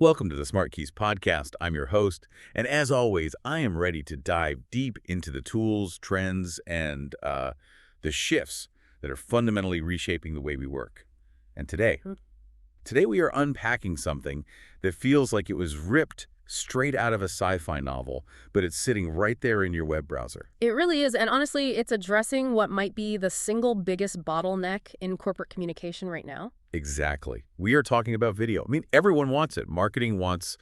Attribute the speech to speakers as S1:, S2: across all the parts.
S1: Welcome to the SmartKeys podcast. I'm your host, and as always, I am ready to dive deep into the tools, trends, and the shifts that are fundamentally reshaping the way we work. And today we are unpacking something that feels like it was ripped straight out of a sci-fi novel, but it's sitting right there in your web browser.
S2: It really is, and honestly, it's addressing what might be the single biggest bottleneck in corporate communication right now.
S1: Exactly. We are talking about video. I mean, everyone wants it. Marketing wants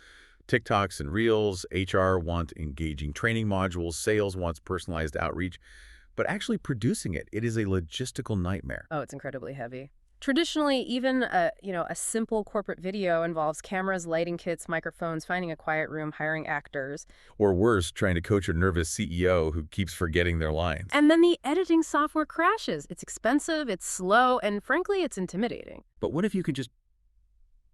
S1: TikToks and Reels. HR wants engaging training modules. Sales wants personalized outreach. But actually producing it is a logistical nightmare.
S2: Oh, it's incredibly heavy. Traditionally, even a simple corporate video involves cameras, lighting kits, microphones, finding a quiet room, hiring actors.
S1: Or worse, trying to coach a nervous CEO who keeps forgetting their lines.
S2: And then the editing software crashes. It's expensive, it's slow, and frankly, it's intimidating.
S1: But what if you could just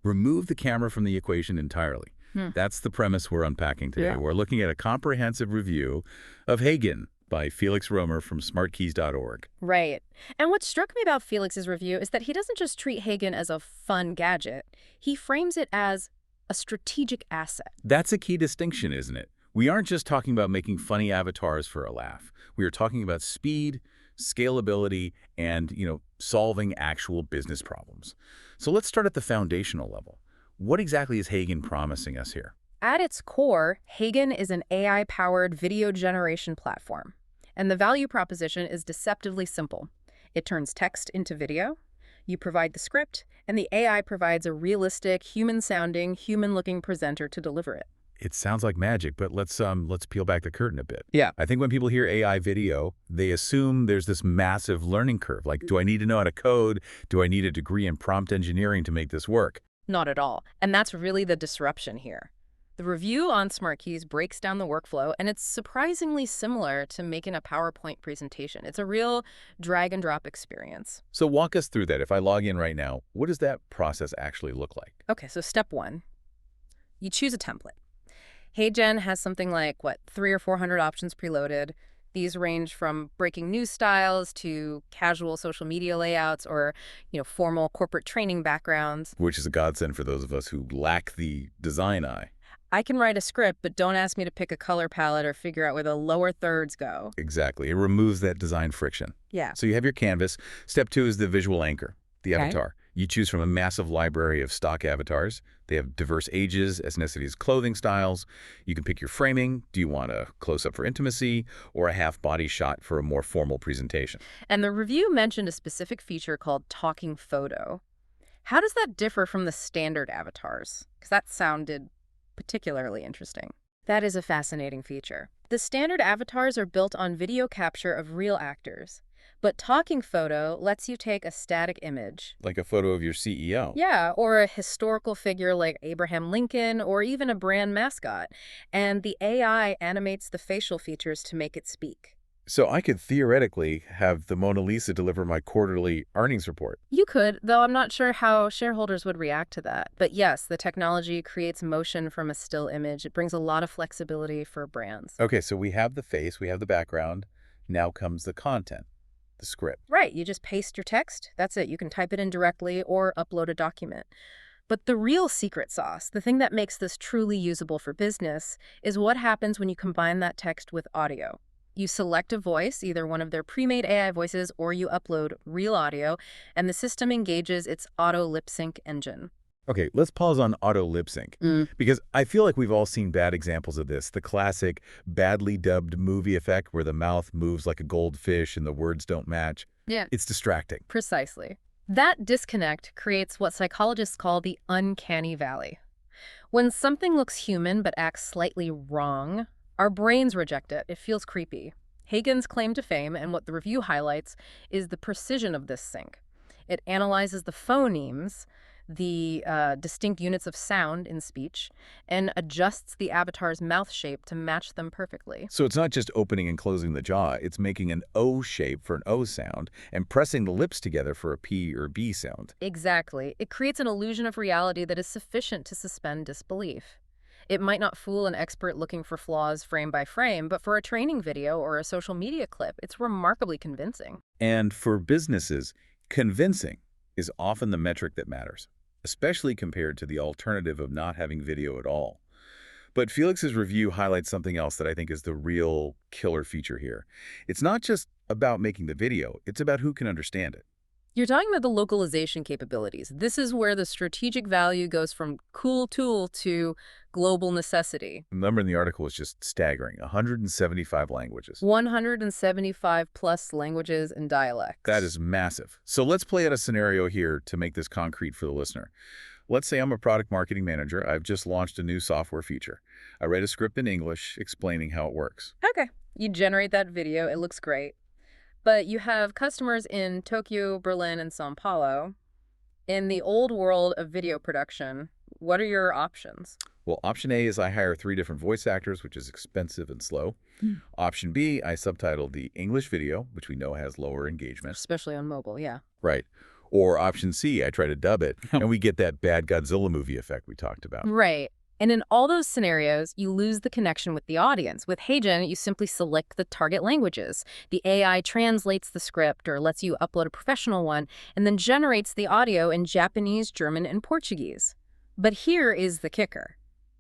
S1: remove the camera from the equation entirely? That's the premise we're unpacking today.
S2: Yeah.
S1: We're looking at a comprehensive review of HeyGen by Felix Römer from smartkeys.org.
S2: Right. And what struck me about Felix's review is that he doesn't just treat HeyGen as a fun gadget. He frames it as a strategic asset.
S1: That's a key distinction, isn't it? We aren't just talking about making funny avatars for a laugh. We are talking about speed, scalability, and, solving actual business problems. So let's start at the foundational level. What exactly is HeyGen promising us here?
S2: At its core, HeyGen is an AI-powered video generation platform. And the value proposition is deceptively simple. It turns text into video, you provide the script, and the AI provides a realistic, human-sounding, human-looking presenter to deliver it.
S1: It sounds like magic, but let's peel back the curtain a bit.
S2: Yeah.
S1: I think when people hear AI video, they assume there's this massive learning curve. Like, do I need to know how to code? Do I need a degree in prompt engineering to make this work?
S2: Not at all. And that's really the disruption here. The review on SmartKeys breaks down the workflow, and it's surprisingly similar to making a PowerPoint presentation. It's a real drag-and-drop experience.
S1: So walk us through that. If I log in right now, what does that process actually look like?
S2: Okay, so step one, you choose a template. HeyGen has something like, 300 or 400 options preloaded. These range from breaking news styles to casual social media layouts or, formal corporate training backgrounds.
S1: Which is a godsend for those of us who lack the design eye.
S2: I can write a script, but don't ask me to pick a color palette or figure out where the lower thirds go.
S1: Exactly. It removes that design friction.
S2: Yeah.
S1: So you have your canvas. Step two is the visual anchor, the avatar. You choose from a massive library of stock avatars. They have diverse ages, ethnicities, clothing styles. You can pick your framing. Do you want a close-up for intimacy or a half-body shot for a more formal presentation?
S2: And the review mentioned a specific feature called talking photo. How does that differ from the standard avatars? Because that sounded particularly interesting. That is a fascinating feature. The standard avatars are built on video capture of real actors, but talking photo lets you take a static image.
S1: Like a photo of your CEO.
S2: Yeah, or a historical figure like Abraham Lincoln, or even a brand mascot, and the AI animates the facial features to make it speak.
S1: So I could theoretically have the Mona Lisa deliver my quarterly earnings report.
S2: You could, though I'm not sure how shareholders would react to that. But yes, the technology creates motion from a still image. It brings a lot of flexibility for brands.
S1: Okay, so we have the face, we have the background. Now comes the content, the script.
S2: Right, you just paste your text. That's it. You can type it in directly or upload a document. But the real secret sauce, the thing that makes this truly usable for business, is what happens when you combine that text with audio. You select a voice, either one of their pre-made AI voices, or you upload real audio, and the system engages its auto lip sync engine.
S1: Okay, let's pause on auto lip sync, because I feel like we've all seen bad examples of this. The classic badly dubbed movie effect where the mouth moves like a goldfish and the words don't match.
S2: Yeah.
S1: It's distracting.
S2: Precisely. That disconnect creates what psychologists call the uncanny valley. When something looks human but acts slightly wrong, our brains reject it. It feels creepy. HeyGen's claim to fame, and what the review highlights, is the precision of this sync. It analyzes the phonemes, the distinct units of sound in speech, and adjusts the avatar's mouth shape to match them perfectly.
S1: So it's not just opening and closing the jaw, it's making an O shape for an O sound and pressing the lips together for a P or B sound.
S2: Exactly. It creates an illusion of reality that is sufficient to suspend disbelief. It might not fool an expert looking for flaws frame by frame, but for a training video or a social media clip, it's remarkably convincing.
S1: And for businesses, convincing is often the metric that matters, especially compared to the alternative of not having video at all. But Felix's review highlights something else that I think is the real killer feature here. It's not just about making the video, it's about who can understand it.
S2: You're talking about the localization capabilities. This is where the strategic value goes from cool tool to global necessity.
S1: The number in the article is just staggering, 175 languages.
S2: 175 plus languages and dialects.
S1: That is massive. So let's play out a scenario here to make this concrete for the listener. Let's say I'm a product marketing manager. I've just launched a new software feature. I read a script in English explaining how it works.
S2: Okay. You generate that video. It looks great. But you have customers in Tokyo, Berlin, and Sao Paulo. In the old world of video production, what are your options?
S1: Well, option A is I hire 3 different voice actors, which is expensive and slow. Option B, I subtitle the English video, which we know has lower engagement.
S2: Especially on mobile, yeah.
S1: Right. Or option C, I try to dub it, and we get that bad Godzilla movie effect we talked about.
S2: Right. And in all those scenarios, you lose the connection with the audience. With HeyGen, you simply select the target languages. The AI translates the script or lets you upload a professional one and then generates the audio in Japanese, German, and Portuguese. But here is the kicker.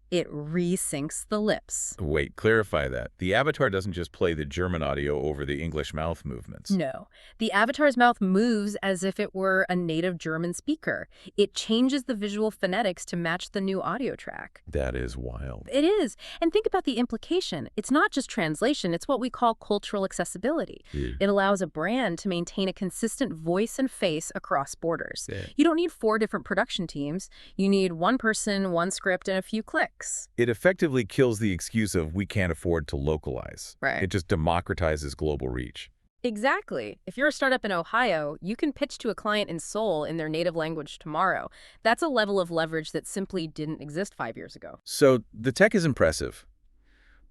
S2: It resyncs the lips.
S1: Wait, clarify that. The avatar doesn't just play the German audio over the English mouth movements.
S2: No. The avatar's mouth moves as if it were a native German speaker. It changes the visual phonetics to match the new audio track.
S1: That is wild.
S2: It is. And think about the implication. It's not just translation, it's what we call cultural accessibility.
S1: Yeah.
S2: It allows a brand to maintain a consistent voice and face across borders.
S1: Yeah.
S2: You don't need 4 different production teams. You need one person, one script, and a few clicks.
S1: It effectively kills the excuse of we can't afford to localize.
S2: Right.
S1: It just democratizes global reach.
S2: Exactly. If you're a startup in Ohio, you can pitch to a client in Seoul in their native language tomorrow. That's a level of leverage that simply didn't exist 5 years ago.
S1: So the tech is impressive,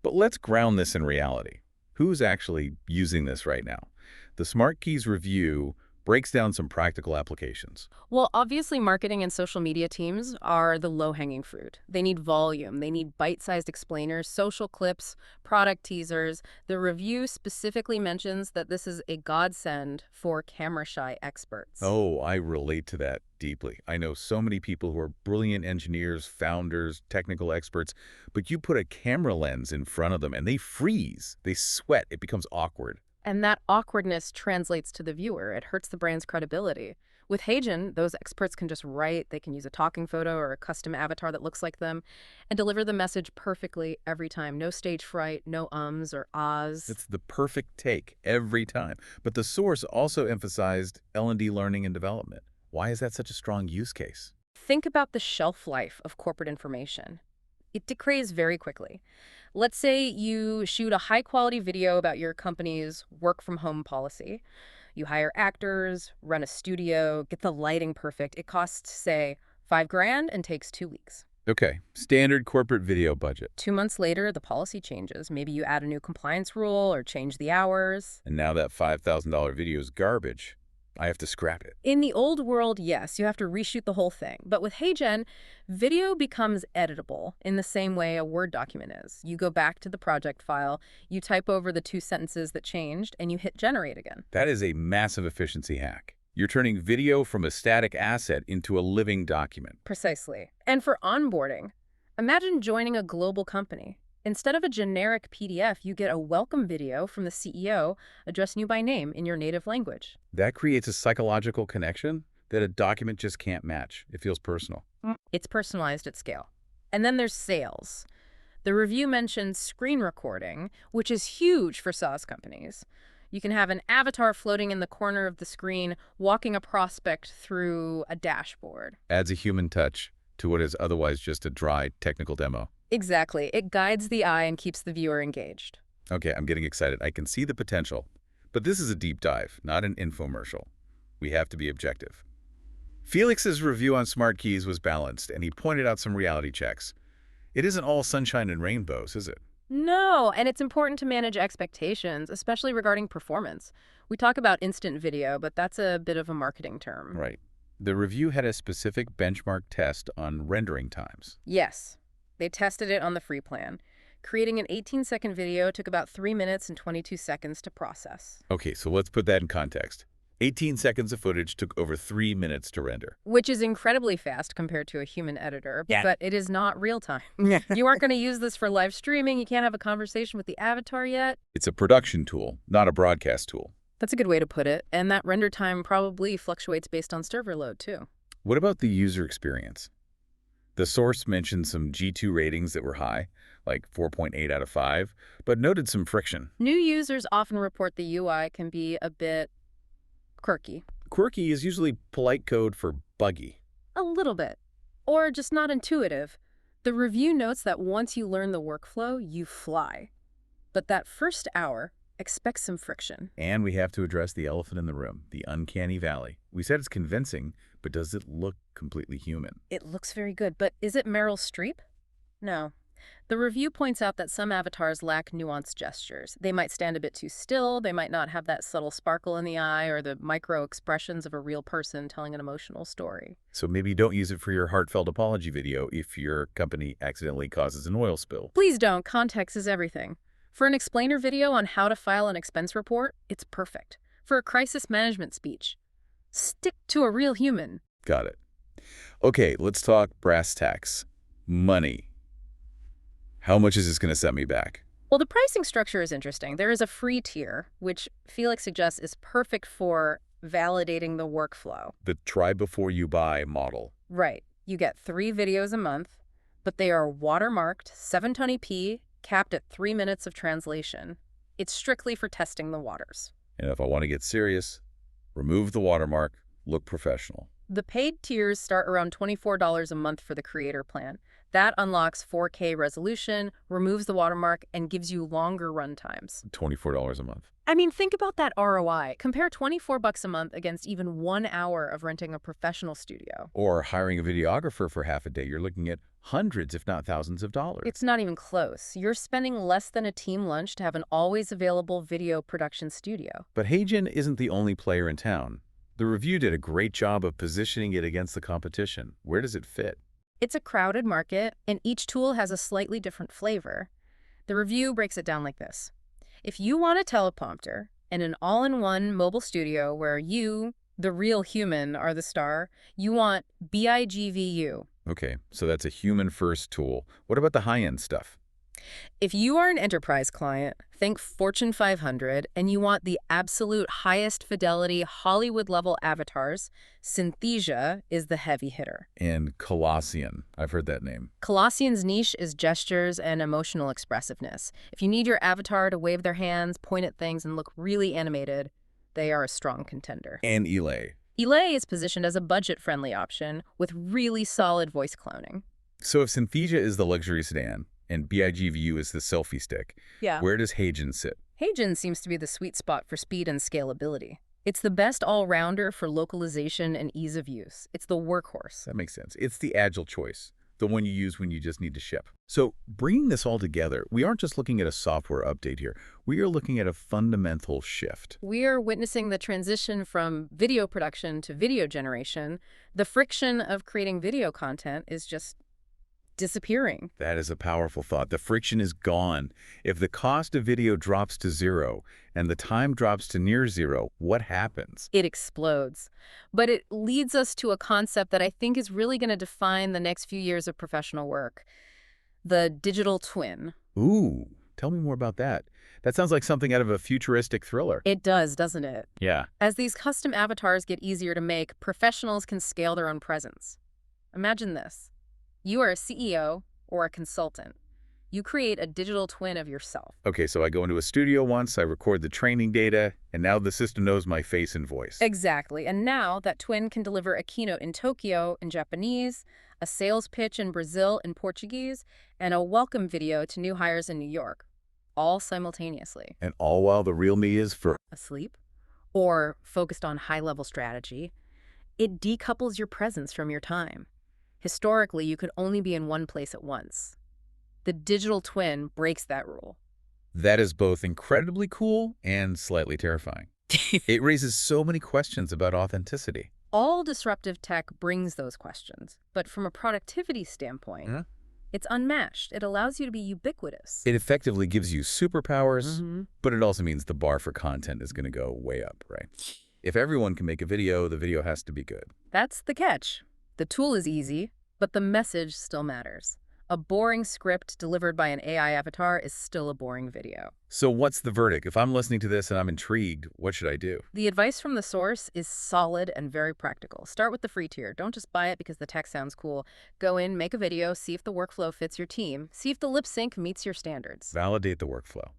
S1: but let's ground this in reality. Who's actually using this right now? The SmartKeys review breaks down some practical applications.
S2: Well, obviously, marketing and social media teams are the low-hanging fruit. They need volume. They need bite-sized explainers, social clips, product teasers. The review specifically mentions that this is a godsend for camera-shy experts.
S1: Oh, I relate to that deeply. I know so many people who are brilliant engineers, founders, technical experts, but you put a camera lens in front of them and they freeze. They sweat. It becomes awkward.
S2: And that awkwardness translates to the viewer. It hurts the brand's credibility. With HeyGen, those experts can just write, they can use a talking photo or a custom avatar that looks like them, and deliver the message perfectly every time. No stage fright, no ums or ahs.
S1: It's the perfect take every time. But the source also emphasized L&D learning and development. Why is that such a strong use case?
S2: Think about the shelf life of corporate information. It decays very quickly. Let's say you shoot a high-quality video about your company's work-from-home policy. You hire actors, run a studio, get the lighting perfect. It costs, say, $5,000 and takes 2 weeks.
S1: Okay, standard corporate video budget.
S2: 2 months later, the policy changes. Maybe you add a new compliance rule or change the hours.
S1: And now that $5,000 video is garbage. I have to scrap it.
S2: In the old world, yes, you have to reshoot the whole thing. But with HeyGen, video becomes editable in the same way a Word document is. You go back to the project file, you type over the 2 sentences that changed, and you hit generate again.
S1: That is a massive efficiency hack. You're turning video from a static asset into a living document.
S2: Precisely. And for onboarding, imagine joining a global company. Instead of a generic PDF, you get a welcome video from the CEO addressing you by name in your native language.
S1: That creates a psychological connection that a document just can't match. It feels personal.
S2: It's personalized at scale. And then there's sales. The review mentions screen recording, which is huge for SaaS companies. You can have an avatar floating in the corner of the screen, walking a prospect through a dashboard.
S1: Adds a human touch to what is otherwise just a dry technical demo.
S2: Exactly. It guides the eye and keeps the viewer engaged.
S1: Okay, I'm getting excited. I can see the potential. But this is a deep dive, not an infomercial. We have to be objective. Felix's review on SmartKeys was balanced, and he pointed out some reality checks. It isn't all sunshine and rainbows, is it?
S2: No, and it's important to manage expectations, especially regarding performance. We talk about instant video, but that's a bit of a marketing term.
S1: Right. The review had a specific benchmark test on rendering times.
S2: Yes. They tested it on the free plan. Creating an 18-second video took about 3 minutes and 22 seconds to process.
S1: Okay, so let's put that in context. 18 seconds of footage took over 3 minutes to render.
S2: Which is incredibly fast compared to a human editor,
S3: Yeah.
S2: but it is not real time.
S3: Yeah.
S2: You aren't going to use this for live streaming. You can't have a conversation with the avatar yet.
S1: It's a production tool, not a broadcast tool.
S2: That's a good way to put it. And that render time probably fluctuates based on server load, too.
S1: What about the user experience? The source mentioned some G2 ratings that were high, like 4.8 out of 5, but noted some friction.
S2: New users often report the UI can be a bit quirky.
S1: Quirky is usually polite code for buggy.
S2: A little bit. Or just not intuitive. The review notes that once you learn the workflow, you fly. But that first hour, expect some friction.
S1: And we have to address the elephant in the room, the uncanny valley. We said it's convincing, but does it look completely human?
S2: It looks very good, but is it Meryl Streep? No. The review points out that some avatars lack nuanced gestures. They might stand a bit too still, they might not have that subtle sparkle in the eye or the micro expressions of a real person telling an emotional story.
S1: So maybe don't use it for your heartfelt apology video if your company accidentally causes an oil spill.
S2: Please don't. Context is everything. For an explainer video on how to file an expense report, it's perfect. For a crisis management speech, stick to a real human.
S1: Got it. Okay, let's talk brass tacks. Money. How much is this going to set me back?
S2: Well, the pricing structure is interesting. There is a free tier, which Felix suggests is perfect for validating the workflow.
S1: The try before you buy model.
S2: Right. You get 3 videos a month, but they are watermarked, 720p, capped at 3 minutes of translation. It's strictly for testing the waters.
S1: And if I want to get serious, remove the watermark, look professional.
S2: The paid tiers start around $24 a month for the creator plan. That unlocks 4K resolution, removes the watermark, and gives you longer run times.
S1: $24 a month.
S2: I mean, think about that ROI. Compare $24 a month against even 1 hour of renting a professional studio.
S1: Or hiring a videographer for half a day. You're looking at hundreds, if not thousands of dollars.
S2: It's not even close. You're spending less than a team lunch to have an always available video production studio.
S1: But HeyGen isn't the only player in town. The review did a great job of positioning it against the competition. Where does it fit?
S2: It's a crowded market, and each tool has a slightly different flavor. The review breaks it down like this. If you want a teleprompter and an all-in-one mobile studio where you, the real human, are the star, you want BIGVU.
S1: Okay, so that's a human-first tool. What about the high-end stuff?
S2: If you are an enterprise client, think Fortune 500, and you want the absolute highest fidelity Hollywood-level avatars, Synthesia is the heavy hitter.
S1: And Colossian. I've heard that name.
S2: Colossian's niche is gestures and emotional expressiveness. If you need your avatar to wave their hands, point at things, and look really animated, they are a strong contender.
S1: And Elay.
S2: Elay is positioned as a budget-friendly option with really solid voice cloning.
S1: So if Synthesia is the luxury sedan, and BIGVU is the selfie stick, where does HeyGen sit?
S2: HeyGen seems to be the sweet spot for speed and scalability. It's the best all-rounder for localization and ease of use. It's the workhorse.
S1: That makes sense. It's the agile choice, the one you use when you just need to ship. So bringing this all together, we aren't just looking at a software update here. We are looking at a fundamental shift.
S2: We are witnessing the transition from video production to video generation. The friction of creating video content is just disappearing.
S1: That is a powerful thought. The friction is gone. If the cost of video drops to zero and the time drops to near zero, what happens?
S2: It explodes. But it leads us to a concept that I think is really going to define the next few years of professional work. The digital twin.
S1: Ooh, tell me more about that. That sounds like something out of a futuristic thriller.
S2: It does, doesn't it?
S1: Yeah.
S2: As these custom avatars get easier to make, professionals can scale their own presence. Imagine this. You are a CEO or a consultant. You create a digital twin of yourself.
S1: Okay, so I go into a studio once, I record the training data, and now the system knows my face and voice.
S2: Exactly. And now that twin can deliver a keynote in Tokyo in Japanese, a sales pitch in Brazil in Portuguese, and a welcome video to new hires in New York, all simultaneously.
S1: And all while the real me is
S2: Asleep or focused on high-level strategy. It decouples your presence from your time. Historically, you could only be in one place at once. The digital twin breaks that rule.
S1: That is both incredibly cool and slightly terrifying. It raises so many questions about authenticity.
S2: All disruptive tech brings those questions, but from a productivity standpoint, it's unmatched. It allows you to be ubiquitous.
S1: It effectively gives you superpowers, but it also means the bar for content is going to go way up, right? If everyone can make a video, the video has to be good.
S2: That's the catch. The tool is easy, but the message still matters. A boring script delivered by an AI avatar is still a boring video.
S1: So what's the verdict? If I'm listening to this and I'm intrigued, what should I do?
S2: The advice from the source is solid and very practical. Start with the free tier. Don't just buy it because the tech sounds cool. Go in, make a video, see if the workflow fits your team, see if the lip sync meets your standards.
S1: Validate the workflow.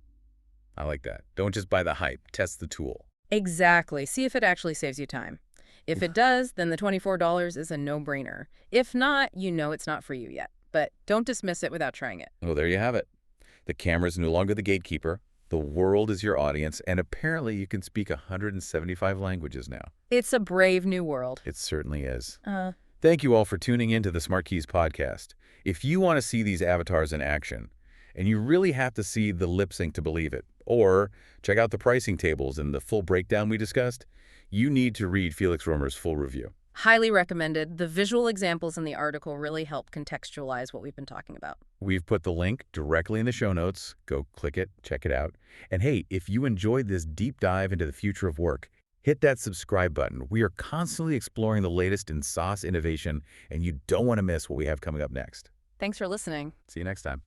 S1: I like that. Don't just buy the hype. Test the tool.
S2: Exactly. See if it actually saves you time. If it does, then the $24 is a no-brainer. If not, you know it's not for you yet. But don't dismiss it without trying it.
S1: Well, there you have it. The camera's no longer the gatekeeper. The world is your audience, and apparently you can speak 175 languages now.
S2: It's a brave new world.
S1: It certainly is. Thank you all for tuning in to the SmartKeys podcast. If you want to see these avatars in action, and you really have to see the lip sync to believe it, or check out the pricing tables and the full breakdown we discussed, you need to read Felix Römer's full review.
S2: Highly recommended. The visual examples in the article really help contextualize what we've been talking about.
S1: We've put the link directly in the show notes. Go click it, check it out. And hey, if you enjoyed this deep dive into the future of work, hit that subscribe button. We are constantly exploring the latest in SaaS innovation, and you don't want to miss what we have coming up next.
S2: Thanks for listening.
S1: See you next time.